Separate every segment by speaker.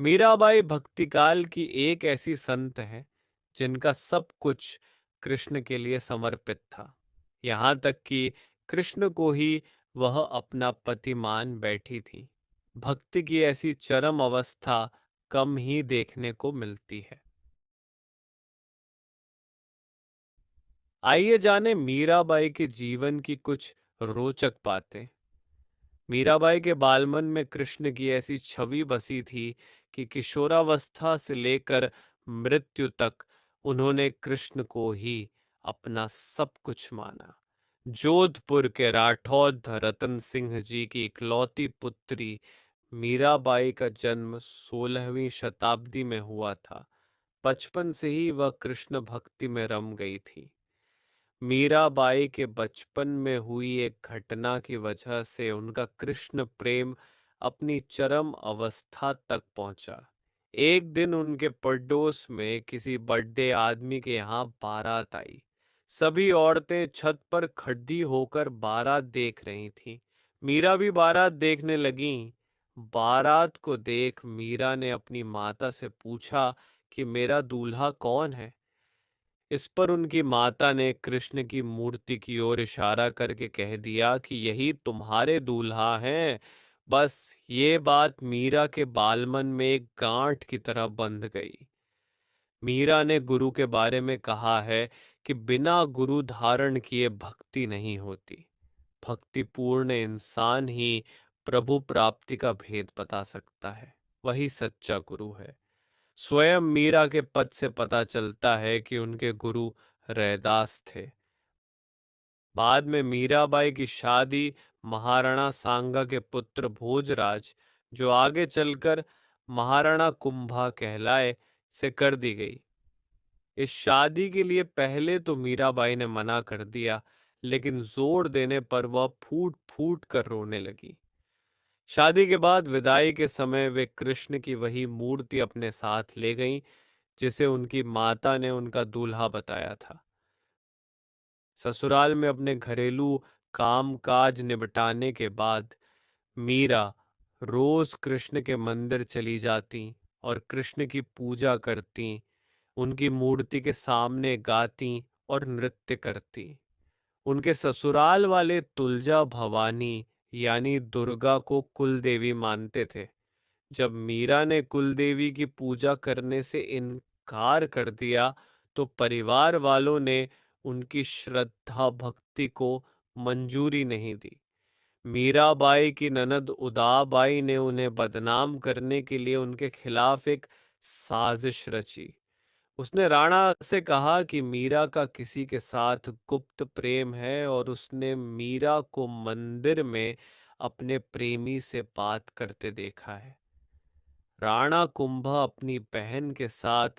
Speaker 1: मीराबाई भक्तिकाल की एक ऐसी संत है जिनका सब कुछ कृष्ण के लिए समर्पित था। यहाँ तक कि कृष्ण को ही वह अपना पति मान बैठी थी। भक्ति की ऐसी चरम अवस्था कम ही देखने को मिलती है। आइए जाने मीराबाई के जीवन की कुछ रोचक बातें। मीराबाई के बालमन में कृष्ण की ऐसी छवि बसी थी कि किशोरावस्था से लेकर मृत्यु तक उन्होंने कृष्ण को ही अपना सब कुछ माना। जोधपुर के राठौर रतन सिंह जी की इकलौती पुत्री मीराबाई का जन्म 16वीं शताब्दी में हुआ था। बचपन से ही वह कृष्ण भक्ति में रम गई थी। मीराबाई के बचपन में हुई एक घटना की वजह से उनका कृष्ण प्रेम अपनी चरम अवस्था तक पहुंचा। एक दिन उनके पड़ोस में किसी बड़े आदमी के यहाँ बारात आई। सभी औरतें छत पर खड़ी होकर बारात देख रही थीं। मीरा भी बारात देखने लगीं। बारात को देख मीरा ने अपनी माता से पूछा कि मेरा दूल्हा कौन है। इस पर उनकी माता ने कृष्ण की मूर्ति की ओर इशारा करके कह दिया कि यही तुम्हारे दूल्हा हैं। बस ये बात मीरा के बालमन में एक गांठ की तरह बंध गई। मीरा ने गुरु के बारे में कहा है कि बिना गुरु धारण किए भक्ति नहीं होती। भक्तिपूर्ण इंसान ही प्रभु प्राप्ति का भेद बता सकता है। वही सच्चा गुरु है। स्वयं मीरा के पद से पता चलता है कि उनके गुरु रैदास थे। बाद में मीराबाई की शादी महाराणा सांगा के पुत्र भोजराज, जो आगे चलकर महाराणा कुंभा कहलाए, से कर दी गई। इस शादी के लिए पहले तो मीराबाई ने मना कर दिया, लेकिन जोर देने पर वह फूट फूट कर रोने लगी। शादी के बाद विदाई के समय वे कृष्ण की वही मूर्ति अपने साथ ले गईं जिसे उनकी माता ने उनका दूल्हा बताया था। ससुराल में अपने घरेलू काम-काज निपटाने के बाद मीरा रोज कृष्ण के मंदिर चली जाती और कृष्ण की पूजा करती, उनकी मूर्ति के सामने गाती और नृत्य करती। उनके ससुराल वाले तुलजा भवानी यानी दुर्गा को कुलदेवी मानते थे। जब मीरा ने कुलदेवी की पूजा करने से इनकार कर दिया, तो परिवार वालों ने उनकी श्रद्धा भक्ति को मंजूरी नहीं दी। मीराबाई की ननद उदाबाई ने उन्हें बदनाम करने के लिए उनके खिलाफ एक साजिश रची। उसने राणा से कहा कि मीरा का किसी के साथ गुप्त प्रेम है और उसने मीरा को मंदिर में अपने प्रेमी से बात करते देखा है। राणा कुंभा अपनी बहन के साथ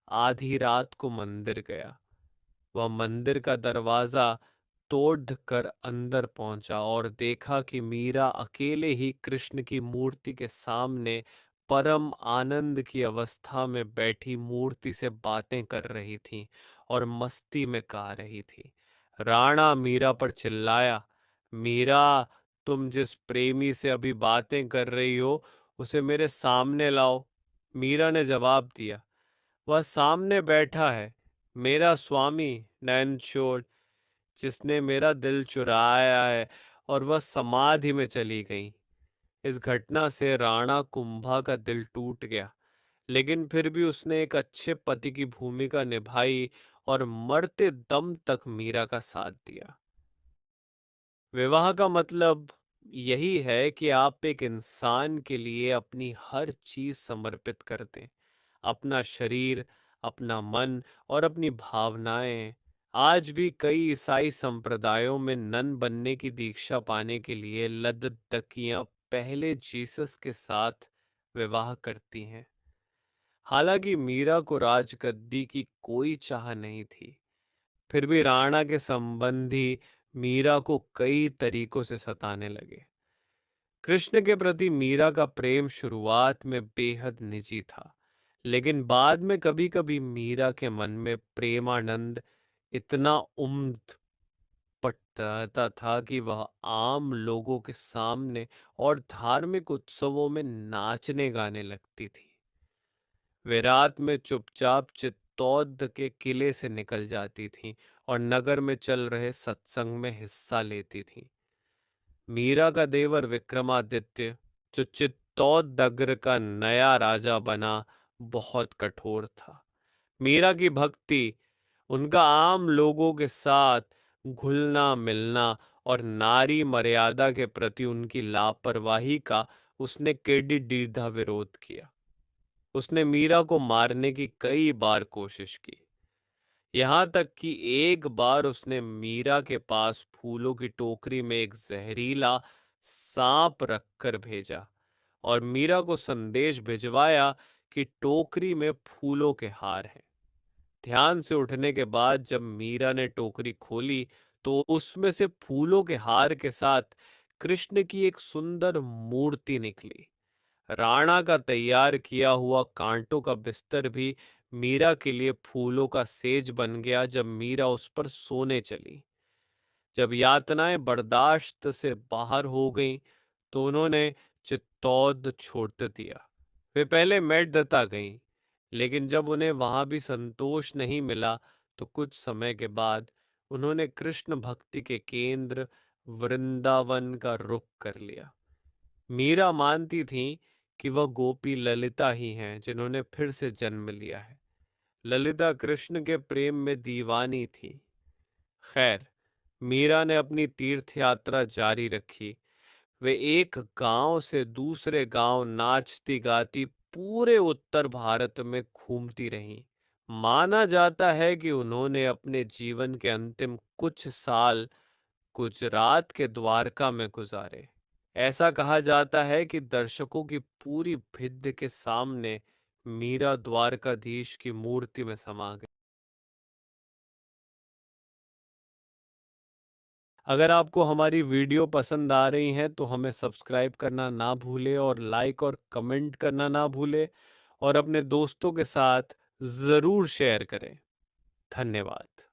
Speaker 1: आधी रात को मंदिर गया। वह मंदिर का दरवाजा तोड़ कर अंदर पहुंचा और देखा कि मीरा अकेले ही कृष्ण की मूर्ति के सामने परम आनंद की अवस्था में बैठी मूर्ति से बातें कर रही थी और मस्ती में गा रही थी। राणा मीरा पर चिल्लाया, मीरा, तुम जिस प्रेमी से अभी बातें कर रही हो उसे मेरे सामने लाओ। मीरा ने जवाब दिया, वह सामने बैठा है, मेरा स्वामी नैनशोर, जिसने मेरा दिल चुराया है। और वह समाधि में चली गई। इस घटना से राणा कुंभा का दिल टूट गया, लेकिन फिर भी उसने एक अच्छे पति की भूमिका निभाई और मरते दम तक मीरा का साथ दिया। विवाह का मतलब यही है कि आप एक इंसान के लिए अपनी हर चीज समर्पित कर दें, अपना शरीर, अपना मन और अपनी भावनाएं। आज भी कई ईसाई संप्रदायों में नन बनने की दीक्षा पाने के लिए लद्दकियां पहले जीसस के साथ विवाह करती हैं। हालांकि मीरा को राजगद्दी की कोई चाह नहीं थी, फिर भी राणा के संबंधी मीरा को कई तरीकों से सताने लगे। कृष्ण के प्रति मीरा का प्रेम शुरुआत में बेहद निजी था, लेकिन बाद में कभी-कभी मीरा के मन में प्रेमानंद इतना उम्द पड़ता था कि वह आम लोगों के सामने और धार्मिक उत्सवों में नाचने गाने लगती थी। वे रात में चुपचाप चित्तौद के किले से निकल जाती थीं और नगर में चल रहे सत्संग में हिस्सा लेती थीं। मीरा का देवर विक्रमादित्य, जो चित्तौद नगर का नया राजा बना, बहुत कठोर था। मीरा की भक्ति, उनका आम लोगों के साथ घुलना मिलना और नारी मर्यादा के प्रति उनकी लापरवाही का उसने केडी दीर्घा विरोध किया। उसने मीरा को मारने की कई बार कोशिश की, यहाँ तक कि एक बार उसने मीरा के पास फूलों की टोकरी में एक जहरीला सांप रखकर भेजा और मीरा को संदेश भिजवाया कि टोकरी में फूलों के हार हैं। ध्यान से उठने के बाद जब मीरा ने टोकरी खोली तो उसमें से फूलों के हार के साथ कृष्ण की एक सुंदर मूर्ति निकली। राणा का तैयार किया हुआ कांटों का बिस्तर भी मीरा के लिए फूलों का सेज बन गया जब मीरा उस पर सोने चली। जब यातनाएं बर्दाश्त से बाहर हो गईं, तो उन्होंने चित्तौद छोड़ दिया। वे पहले मेड़ता गईं, लेकिन जब उन्हें वहां भी संतोष नहीं मिला, तो कुछ समय के बाद उन्होंने कृष्ण भक्ति के केंद्र वृंदावन का रुख कर लिया। मीरा मानती थीं कि वह गोपी ललिता ही हैं जिन्होंने फिर से जन्म लिया है। ललिता कृष्ण के प्रेम में दीवानी थी। खैर, मीरा ने अपनी तीर्थ यात्रा जारी रखी। वे एक गांव से दूसरे गांव नाचती गाती पूरे उत्तर भारत में घूमती रहीं। माना जाता है कि उन्होंने अपने जीवन के अंतिम कुछ साल गुजरात के द्वारका में गुजारे। ऐसा कहा जाता है कि दर्शकों की पूरी भिद्द के सामने मीरा द्वारकाधीश की मूर्ति में समा गई। अगर आपको हमारी वीडियो पसंद आ रही हैं तो हमें सब्सक्राइब करना ना भूलें और लाइक और कमेंट करना ना भूलें और अपने दोस्तों के साथ ज़रूर शेयर करें। धन्यवाद।